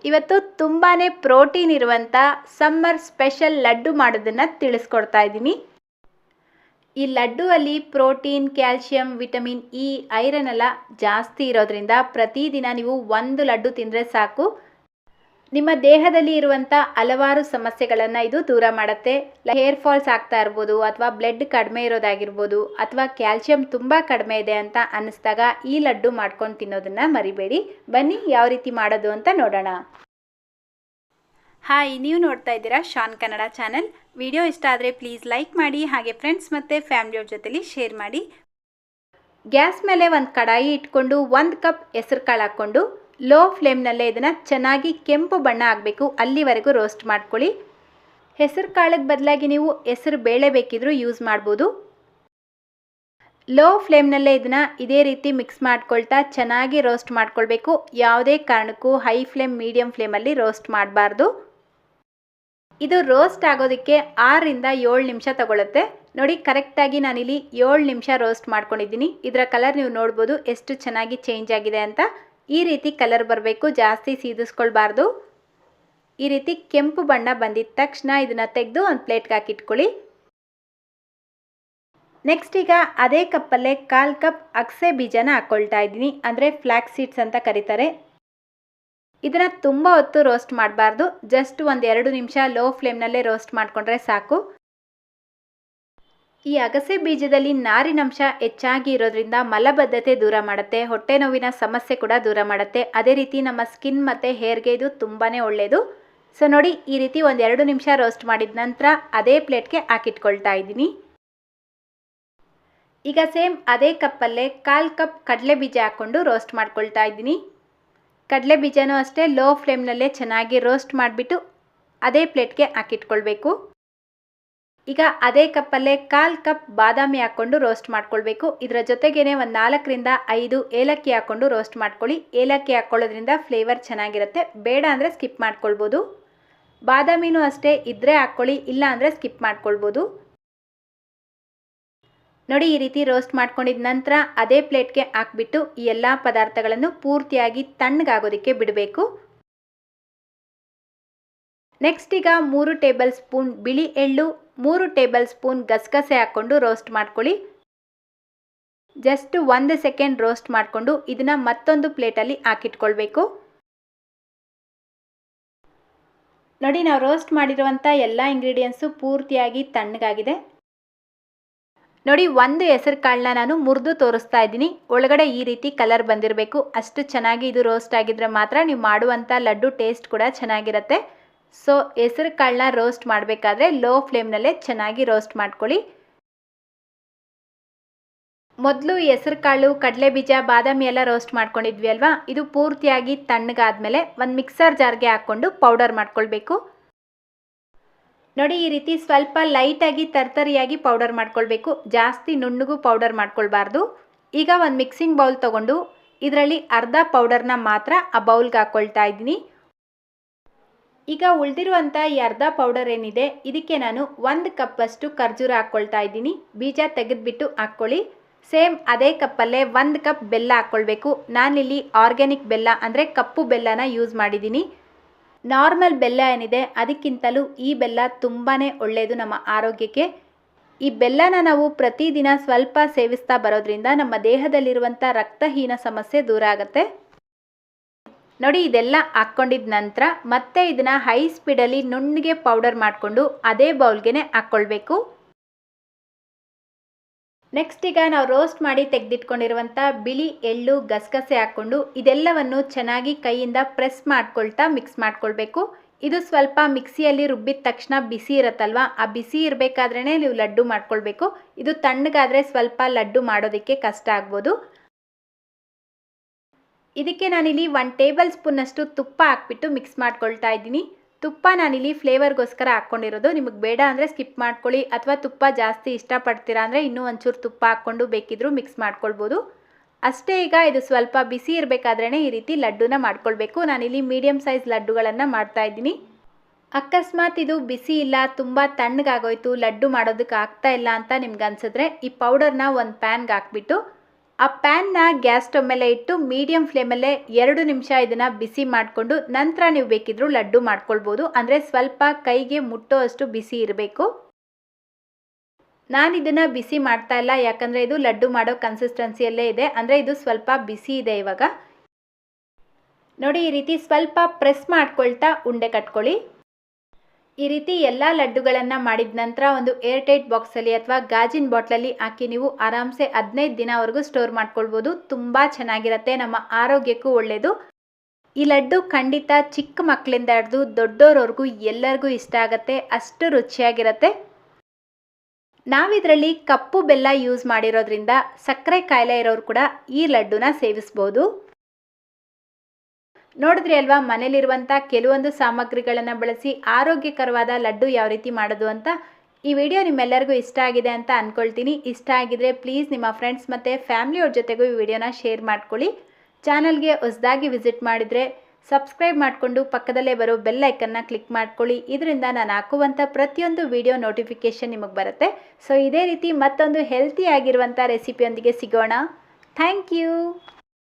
ಇವತ್ತು ತುಂಬಾ ಪ್ರೋಟೀನ್ ಇರುವಂಥ ಸಮ್ಮರ್ ಸ್ಪೆಷಲ್ ಲಡ್ಡು ಮಾಡೋದನ್ನು ತಿಳಿಸ್ಕೊಡ್ತಾ ಇದ್ದೀನಿ. ಈ ಲಡ್ಡುವಲ್ಲಿ protein, calcium, vitamin E, iron ಎಲ್ಲ ಜಾಸ್ತಿ ಇರೋದ್ರಿಂದ ಪ್ರತಿದಿನ ನೀವು ಒಂದು ಲಡ್ಡು ತಿಂದರೆ ಸಾಕು, ನಿಮ್ಮ ದೇಹದಲ್ಲಿ ಇರುವಂಥ ಹಲವಾರು ಸಮಸ್ಯೆಗಳನ್ನು ಇದು ದೂರ ಮಾಡುತ್ತೆ. ಹೇರ್ ಫಾಲ್ಸ್ ಆಗ್ತಾ ಇರ್ಬೋದು, ಅಥವಾ ಬ್ಲಡ್ ಕಡಿಮೆ ಇರೋದಾಗಿರ್ಬೋದು, ಅಥವಾ ಕ್ಯಾಲ್ಶಿಯಂ ತುಂಬ ಕಡಿಮೆ ಇದೆ ಅಂತ ಅನ್ನಿಸ್ದಾಗ ಈ ಲಡ್ಡು ಮಾಡ್ಕೊಂಡು ತಿನ್ನೋದನ್ನು ಮರಿಬೇಡಿ. ಬನ್ನಿ ಯಾವ ರೀತಿ ಮಾಡೋದು ಅಂತ ನೋಡೋಣ. ಹಾಯ್, ನೀವು ನೋಡ್ತಾ ಇದ್ದೀರಾ ಶಾನ್ ಕನ್ನಡ ಚಾನಲ್. ವಿಡಿಯೋ ಇಷ್ಟ ಆದರೆ ಪ್ಲೀಸ್ ಲೈಕ್ ಮಾಡಿ, ಹಾಗೆ ಫ್ರೆಂಡ್ಸ್ ಮತ್ತು ಫ್ಯಾಮಿಲಿಯವ್ರ ಜೊತೆಲಿ ಶೇರ್ ಮಾಡಿ. ಗ್ಯಾಸ್ ಮೇಲೆ ಒಂದು ಕಡಾಯಿ ಇಟ್ಕೊಂಡು 1 ಕಪ್ ಹೆಸರು ಕಾಳು ಹಾಕ್ಕೊಂಡು ಲೋ ಫ್ಲೇಮ್ನಲ್ಲೇ ಇದನ್ನು ಚೆನ್ನಾಗಿ ಕೆಂಪು ಬಣ್ಣ ಆಗಬೇಕು ಅಲ್ಲಿವರೆಗೂ ರೋಸ್ಟ್ ಮಾಡ್ಕೊಳ್ಳಿ. ಹೆಸರು ಕಾಳಿಗೆ ಬದಲಾಗಿ ನೀವು ಹೆಸರು ಬೇಳೆ ಬೇಕಿದ್ರೂ ಯೂಸ್ ಮಾಡ್ಬೋದು. ಲೋ ಫ್ಲೇಮ್ನಲ್ಲೇ ಇದನ್ನು ಇದೇ ರೀತಿ ಮಿಕ್ಸ್ ಮಾಡ್ಕೊಳ್ತಾ ಚೆನ್ನಾಗಿ ರೋಸ್ಟ್ ಮಾಡ್ಕೊಳ್ಬೇಕು. ಯಾವುದೇ ಕಾರಣಕ್ಕೂ ಹೈ ಫ್ಲೇಮ್, ಮೀಡಿಯಂ ಫ್ಲೇಮಲ್ಲಿ ರೋಸ್ಟ್ ಮಾಡಬಾರ್ದು. ಇದು ರೋಸ್ಟ್ ಆಗೋದಕ್ಕೆ 6 ರಿಂದ 7 ನಿಮಿಷ ತಗೊಳುತ್ತೆ. ನೋಡಿ, ಕರೆಕ್ಟಾಗಿ ನಾನಿಲ್ಲಿ 7 ನಿಮಿಷ ರೋಸ್ಟ್ ಮಾಡ್ಕೊಂಡಿದ್ದೀನಿ. ಇದರ ಕಲರ್ ನೀವು ನೋಡ್ಬೋದು ಎಷ್ಟು ಚೆನ್ನಾಗಿ ಚೇಂಜ್ ಆಗಿದೆ ಅಂತ. ಈ ರೀತಿ ಕಲರ್ ಬರಬೇಕು, ಜಾಸ್ತಿ ಸೀದಿಸ್ಕೊಳ್ಬಾರ್ದು. ಈ ರೀತಿ ಕೆಂಪು ಬಣ್ಣ ಬಂದಿದ್ದ ತಕ್ಷಣ ಇದನ್ನು ತೆಗೆದು ಒಂದು ಪ್ಲೇಟ್ಗೆ ಹಾಕಿಟ್ಕೊಳ್ಳಿ. ನೆಕ್ಸ್ಟ್ ಈಗ ಅದೇ ಕಪ್ಪಲ್ಲೇ 1/4 ಕಪ್ ಅಗಸೆ ಬೀಜನ ಹಾಕ್ಕೊಳ್ತಾ ಇದ್ದೀನಿ, ಅಂದರೆ ಫ್ಲ್ಯಾಕ್ಸ್ ಸೀಡ್ಸ್ ಅಂತ ಕರೀತಾರೆ. ಇದನ್ನು ತುಂಬ ಹೊತ್ತು ರೋಸ್ಟ್ ಮಾಡಬಾರ್ದು, ಜಸ್ಟ್ 1-2 ನಿಮಿಷ ಲೋ ಫ್ಲೇಮ್ನಲ್ಲೇ ರೋಸ್ಟ್ ಮಾಡಿಕೊಂಡ್ರೆ ಸಾಕು. ಈ ಅಗಸೆ ಬೀಜದಲ್ಲಿ ನಾರಿನಂಶ ಹೆಚ್ಚಾಗಿ ಇರೋದ್ರಿಂದ ಮಲಬದ್ಧತೆ ದೂರ ಮಾಡುತ್ತೆ, ಹೊಟ್ಟೆ ನೋವಿನ ಸಮಸ್ಯೆ ಕೂಡ ದೂರ ಮಾಡುತ್ತೆ. ಅದೇ ರೀತಿ ನಮ್ಮ ಸ್ಕಿನ್ ಮತ್ತು ಹೇರ್ಗೆ ಇದು ತುಂಬಾ ಒಳ್ಳೆಯದು. ಸೊ ನೋಡಿ, ಈ ರೀತಿ 1-2 ನಿಮಿಷ ರೋಸ್ಟ್ ಮಾಡಿದ ನಂತರ ಅದೇ ಪ್ಲೇಟ್ಗೆ ಹಾಕಿಟ್ಕೊಳ್ತಾ ಇದ್ದೀನಿ. ಈಗ ಸೇಮ್ ಅದೇ ಕಪ್ಪಲ್ಲೇ 1/4 ಕಪ್ ಕಡಲೆ ಬೀಜ ಹಾಕ್ಕೊಂಡು ರೋಸ್ಟ್ ಮಾಡ್ಕೊಳ್ತಾ ಇದ್ದೀನಿ. ಕಡಲೆ ಬೀಜನೂ ಅಷ್ಟೇ ಲೋ ಫ್ಲೇಮ್ನಲ್ಲೇ ಚೆನ್ನಾಗಿ ರೋಸ್ಟ್ ಮಾಡಿಬಿಟ್ಟು ಅದೇ ಪ್ಲೇಟ್ಗೆ ಹಾಕಿಟ್ಕೊಳ್ಬೇಕು. ಈಗ ಅದೇ ಕಪ್ಪಲ್ಲೇ 1/4 ಕಪ್ ಬಾದಾಮಿ ಹಾಕ್ಕೊಂಡು ರೋಸ್ಟ್ ಮಾಡ್ಕೊಳ್ಬೇಕು. ಇದರ ಜೊತೆಗೇ 4 ರಿಂದ 5 ಏಲಕ್ಕಿ ಹಾಕ್ಕೊಂಡು ರೋಸ್ಟ್ ಮಾಡ್ಕೊಳ್ಳಿ. ಏಲಕ್ಕಿ ಹಾಕ್ಕೊಳ್ಳೋದ್ರಿಂದ ಫ್ಲೇವರ್ ಚೆನ್ನಾಗಿರುತ್ತೆ, ಬೇಡ ಅಂದರೆ ಸ್ಕಿಪ್ ಮಾಡ್ಕೊಳ್ಬೋದು. ಬಾದಾಮಿನೂ ಅಷ್ಟೇ, ಇದ್ದರೆ ಹಾಕ್ಕೊಳ್ಳಿ, ಇಲ್ಲ ಅಂದರೆ ಸ್ಕಿಪ್ ಮಾಡ್ಕೊಳ್ಬೋದು. ನೋಡಿ, ಈ ರೀತಿ ರೋಸ್ಟ್ ಮಾಡ್ಕೊಂಡಿದ ನಂತರ ಅದೇ ಪ್ಲೇಟ್ಗೆ ಹಾಕ್ಬಿಟ್ಟು ಈ ಎಲ್ಲ ಪದಾರ್ಥಗಳನ್ನು ಪೂರ್ತಿಯಾಗಿ ತಣ್ಣಗಾಗೋದಕ್ಕೆ ಬಿಡಬೇಕು. ನೆಕ್ಸ್ಟ್ ಈಗ 3 ಟೇಬಲ್ ಸ್ಪೂನ್ ಬಿಳಿ ಎಳ್ಳು, 3 ಟೇಬಲ್ ಸ್ಪೂನ್ ಗಸಗಸೆ ಹಾಕ್ಕೊಂಡು ರೋಸ್ಟ್ ಮಾಡ್ಕೊಳ್ಳಿ. ಜಸ್ಟ್ 1 ಸೆಕೆಂಡ್ ರೋಸ್ಟ್ ಮಾಡಿಕೊಂಡು ಇದನ್ನು ಮತ್ತೊಂದು ಪ್ಲೇಟಲ್ಲಿ ಹಾಕಿಟ್ಕೊಳ್ಬೇಕು. ನೋಡಿ, ನಾವು ರೋಸ್ಟ್ ಮಾಡಿರುವಂಥ ಎಲ್ಲ ಇಂಗ್ರೀಡಿಯೆಂಟ್ಸು ಪೂರ್ತಿಯಾಗಿ ತಣ್ಣಗಾಗಿದೆ. ನೋಡಿ, 1 ಹೆಸರು ಕಾಳನ್ನ ನಾನು ಮುರಿದು ತೋರಿಸ್ತಾ ಇದ್ದೀನಿ. ಒಳಗಡೆ ಈ ರೀತಿ ಕಲರ್ ಬಂದಿರಬೇಕು. ಅಷ್ಟು ಚೆನ್ನಾಗಿ ಇದು ರೋಸ್ಟ್ ಆಗಿದ್ರೆ ಮಾತ್ರ ನೀವು ಮಾಡುವಂಥ ಲಡ್ಡು ಟೇಸ್ಟ್ ಕೂಡ ಚೆನ್ನಾಗಿರುತ್ತೆ. ಸೊ ಹೆಸರು ಕಾಳನ್ನ ರೋಸ್ಟ್ ಮಾಡಬೇಕಾದ್ರೆ ಲೋ ಫ್ಲೇಮ್ನಲ್ಲೇ ಚೆನ್ನಾಗಿ ರೋಸ್ಟ್ ಮಾಡ್ಕೊಳ್ಳಿ. ಮೊದಲು ಹೆಸರು ಕಾಳು, ಕಡಲೆ ಬೀಜ, ಬಾದಾಮಿ ಎಲ್ಲ ರೋಸ್ಟ್ ಮಾಡ್ಕೊಂಡಿದ್ವಿ ಅಲ್ವಾ, ಇದು ಪೂರ್ತಿಯಾಗಿ ತಣ್ಣಗಾದ್ಮೇಲೆ ಒಂದು ಮಿಕ್ಸರ್ ಜಾರ್ಗೆ ಹಾಕ್ಕೊಂಡು ಪೌಡರ್ ಮಾಡ್ಕೊಳ್ಬೇಕು. ನೋಡಿ, ಈ ರೀತಿ ಸ್ವಲ್ಪ ಲೈಟಾಗಿ ತರ್ತರಿಯಾಗಿ ಪೌಡರ್ ಮಾಡ್ಕೊಳ್ಬೇಕು, ಜಾಸ್ತಿ ನುಣ್ಣಗೂ ಪೌಡರ್ ಮಾಡ್ಕೊಳ್ಬಾರ್ದು. ಈಗ ಒಂದು ಮಿಕ್ಸಿಂಗ್ ಬೌಲ್ ತೊಗೊಂಡು ಇದರಲ್ಲಿ ಅರ್ಧ ಪೌಡರ್ನ ಮಾತ್ರ ಆ ಬೌಲ್ಗೆ ಹಾಕ್ಕೊಳ್ತಾ ಇದ್ದೀನಿ. ಈಗ ಉಳಿದಿರುವಂಥ ಈ ಅರ್ಧ ಪೌಡರ್ ಏನಿದೆ ಇದಕ್ಕೆ ನಾನು 1 ಕಪ್ಪಷ್ಟು ಖರ್ಜೂರ ಹಾಕ್ಕೊಳ್ತಾ ಇದ್ದೀನಿ. ಬೀಜ ತೆಗೆದುಬಿಟ್ಟು ಹಾಕ್ಕೊಳ್ಳಿ. ಸೇಮ್ ಅದೇ ಕಪ್ಪಲ್ಲೇ 1 ಕಪ್ ಬೆಲ್ಲ ಹಾಕ್ಕೊಳ್ಬೇಕು. ನಾನಿಲ್ಲಿ ಆರ್ಗ್ಯಾನಿಕ್ ಬೆಲ್ಲ ಅಂದರೆ ಕಪ್ಪು ಬೆಲ್ಲನ ಯೂಸ್ ಮಾಡಿದ್ದೀನಿ. ನಾರ್ಮಲ್ ಬೆಲ್ಲ ಏನಿದೆ ಅದಕ್ಕಿಂತಲೂ ಈ ಬೆಲ್ಲ ತುಂಬಾ ಒಳ್ಳೆಯದು ನಮ್ಮ ಆರೋಗ್ಯಕ್ಕೆ. ಈ ಬೆಲ್ಲನ ನಾವು ಪ್ರತಿದಿನ ಸ್ವಲ್ಪ ಸೇವಿಸ್ತಾ ಬರೋದ್ರಿಂದ ನಮ್ಮ ದೇಹದಲ್ಲಿರುವಂಥ ರಕ್ತಹೀನ ಸಮಸ್ಯೆ ದೂರ ಆಗುತ್ತೆ. ನೋಡಿ, ಇದೆಲ್ಲ ಹಾಕ್ಕೊಂಡಿದ ನಂತರ ಮತ್ತೆ ಇದನ್ನು ಹೈ ಸ್ಪೀಡಲ್ಲಿ ನುಣ್ಣಗೆ ಪೌಡರ್ ಮಾಡಿಕೊಂಡು ಅದೇ ಬೌಲ್ಗೆ ಹಾಕ್ಕೊಳ್ಬೇಕು. ನೆಕ್ಸ್ಟ್ ಈಗ ನಾವು ರೋಸ್ಟ್ ಮಾಡಿ ತೆಗೆದಿಟ್ಕೊಂಡಿರುವಂಥ ಬಿಳಿ ಎಳ್ಳು, ಗಸಗಸೆ ಹಾಕ್ಕೊಂಡು ಇದೆಲ್ಲವನ್ನು ಚೆನ್ನಾಗಿ ಕೈಯಿಂದ ಪ್ರೆಸ್ ಮಾಡ್ಕೊಳ್ತಾ ಮಿಕ್ಸ್ ಮಾಡ್ಕೊಳ್ಬೇಕು. ಇದು ಸ್ವಲ್ಪ ಮಿಕ್ಸಿಯಲ್ಲಿ ರುಬ್ಬಿದ ತಕ್ಷಣ ಬಿಸಿ ಇರುತ್ತಲ್ವ, ಆ ಬಿಸಿ ಇರಬೇಕಾದ್ರೇ ನೀವು ಲಡ್ಡು ಮಾಡ್ಕೊಳ್ಬೇಕು. ಇದು ತಣ್ಣಗಾದರೆ ಸ್ವಲ್ಪ ಲಡ್ಡು ಮಾಡೋದಕ್ಕೆ ಕಷ್ಟ ಆಗ್ಬೋದು. ಇದಕ್ಕೆ ನಾನಿಲ್ಲಿ 1 ಟೇಬಲ್ ಸ್ಪೂನಷ್ಟು ತುಪ್ಪ ಹಾಕ್ಬಿಟ್ಟು ಮಿಕ್ಸ್ ಮಾಡ್ಕೊಳ್ತಾ ಇದ್ದೀನಿ. ತುಪ್ಪ ನಾನಿಲ್ಲಿ ಫ್ಲೇವರ್ಗೋಸ್ಕರ ಹಾಕ್ಕೊಂಡಿರೋದು, ನಿಮಗೆ ಬೇಡ ಅಂದರೆ ಸ್ಕಿಪ್ ಮಾಡ್ಕೊಳ್ಳಿ, ಅಥವಾ ತುಪ್ಪ ಜಾಸ್ತಿ ಇಷ್ಟಪಡ್ತೀರಾ ಅಂದರೆ ಇನ್ನೂ ಒಂಚೂರು ತುಪ್ಪ ಹಾಕ್ಕೊಂಡು ಬೇಕಿದ್ರೂ ಮಿಕ್ಸ್ ಮಾಡ್ಕೊಳ್ಬೋದು. ಅಷ್ಟೇ. ಈಗ ಇದು ಸ್ವಲ್ಪ ಬಿಸಿ ಇರಬೇಕಾದ್ರೇ ಈ ರೀತಿ ಲಡ್ಡುನ ಮಾಡ್ಕೊಳ್ಬೇಕು. ನಾನಿಲ್ಲಿ ಮೀಡಿಯಮ್ ಸೈಜ್ ಲಡ್ಡುಗಳನ್ನು ಮಾಡ್ತಾ ಇದ್ದೀನಿ. ಅಕಸ್ಮಾತ್ ಇದು ಬಿಸಿ ಇಲ್ಲ, ತುಂಬ ತಣ್ಣಗಾಗೋಯ್ತು, ಲಡ್ಡು ಮಾಡೋದಕ್ಕೆ ಆಗ್ತಾ ಇಲ್ಲ ಅಂತ ನಿಮ್ಗೆ ಅನಿಸಿದ್ರೆ ಈ ಪೌಡರ್ನ ಒಂದು ಪ್ಯಾನ್ಗೆ ಹಾಕ್ಬಿಟ್ಟು ಆ ಪ್ಯಾನ್ನ ಗ್ಯಾಸ್ ಸ್ಟವ್ ಮೇಲೆ ಇಟ್ಟು ಮೀಡಿಯಂ ಫ್ಲೇಮಲ್ಲೇ 2 ನಿಮಿಷ ಇದನ್ನು ಬಿಸಿ ಮಾಡಿಕೊಂಡು ನಂತರ ನೀವು ಬೇಕಿದ್ರೂ ಲಡ್ಡು ಮಾಡ್ಕೊಳ್ಬೋದು. ಅಂದರೆ ಸ್ವಲ್ಪ ಕೈಗೆ ಮುಟ್ಟೋ ಅಷ್ಟು ಬಿಸಿ ಇರಬೇಕು. ನಾನು ಇದನ್ನು ಬಿಸಿ ಮಾಡ್ತಾ ಇಲ್ಲ, ಯಾಕಂದರೆ ಇದು ಲಡ್ಡು ಮಾಡೋ ಕನ್ಸಿಸ್ಟೆನ್ಸಿಯಲ್ಲೇ ಇದೆ. ಅಂದರೆ ಇದು ಸ್ವಲ್ಪ ಬಿಸಿ ಇದೆ ಇವಾಗ. ನೋಡಿ, ಈ ರೀತಿ ಸ್ವಲ್ಪ ಪ್ರೆಸ್ ಮಾಡ್ಕೊಳ್ತಾ ಉಂಡೆ ಕಟ್ಕೊಳ್ಳಿ. ಈ ರೀತಿ ಎಲ್ಲ ಲಡ್ಡುಗಳನ್ನು ಮಾಡಿದ ನಂತರ ಒಂದು ಏರ್ ಟೈಟ್ ಬಾಕ್ಸಲ್ಲಿ ಅಥವಾ ಗಾಜಿನ ಬಾಟ್ಲಲ್ಲಿ ಹಾಕಿ ನೀವು ಆರಾಮ್ಸೆ 15 ದಿನವರೆಗೂ ಸ್ಟೋರ್ ಮಾಡ್ಕೊಳ್ಬೋದು. ತುಂಬ ಚೆನ್ನಾಗಿರುತ್ತೆ, ನಮ್ಮ ಆರೋಗ್ಯಕ್ಕೂ ಒಳ್ಳೆಯದು. ಈ ಲಡ್ಡು ಖಂಡಿತ ಚಿಕ್ಕ ಮಕ್ಕಳಿಂದ ಹಿಡಿದು ದೊಡ್ಡೋರವರೆಗೂ ಎಲ್ಲರಿಗೂ ಇಷ್ಟ ಆಗುತ್ತೆ, ಅಷ್ಟು ರುಚಿಯಾಗಿರುತ್ತೆ. ನಾವಿದರಲ್ಲಿ ಕಪ್ಪು ಬೆಲ್ಲ ಯೂಸ್ ಮಾಡಿರೋದ್ರಿಂದ ಸಕ್ಕರೆ ಕಾಯಿಲೆ ಇರೋರು ಕೂಡ ಈ ಲಡ್ಡುನ ಸೇವಿಸ್ಬೋದು. ನೋಡಿದ್ರಿ ಅಲ್ವಾ, ಮನೇಲಿರುವಂಥ ಕೆಲವೊಂದು ಸಾಮಗ್ರಿಗಳನ್ನು ಬಳಸಿ ಆರೋಗ್ಯಕರವಾದ ಲಡ್ಡು ಯಾವ ರೀತಿ ಮಾಡೋದು ಅಂತ. ಈ ವಿಡಿಯೋ ನಿಮ್ಮೆಲ್ಲರಿಗೂ ಇಷ್ಟ ಆಗಿದೆ ಅಂತ ಅಂದ್ಕೊಳ್ತೀನಿ. ಇಷ್ಟ ಆಗಿದ್ರೆ ಪ್ಲೀಸ್ ನಿಮ್ಮ ಫ್ರೆಂಡ್ಸ್ ಮತ್ತು ಫ್ಯಾಮಿಲಿಯವ್ರ ಜೊತೆಗೂ ಈ ವಿಡಿಯೋನ ಶೇರ್ ಮಾಡ್ಕೊಳ್ಳಿ. ಚಾನಲ್ಗೆ ಹೊಸದಾಗಿ ವಿಸಿಟ್ ಮಾಡಿದರೆ ಸಬ್ಸ್ಕ್ರೈಬ್ ಮಾಡಿಕೊಂಡು ಪಕ್ಕದಲ್ಲೇ ಬರೋ ಬೆಲ್ ಐಕನ್ನ ಕ್ಲಿಕ್ ಮಾಡ್ಕೊಳ್ಳಿ. ಇದರಿಂದ ನಾನು ಹಾಕುವಂಥ ಪ್ರತಿಯೊಂದು ವಿಡಿಯೋ ನೋಟಿಫಿಕೇಷನ್ ನಿಮಗೆ ಬರುತ್ತೆ. ಸೊ ಇದೇ ರೀತಿ ಮತ್ತೊಂದು ಹೆಲ್ತಿ ಆಗಿರುವಂಥ ರೆಸಿಪಿಯೊಂದಿಗೆ ಸಿಗೋಣ. Thank you.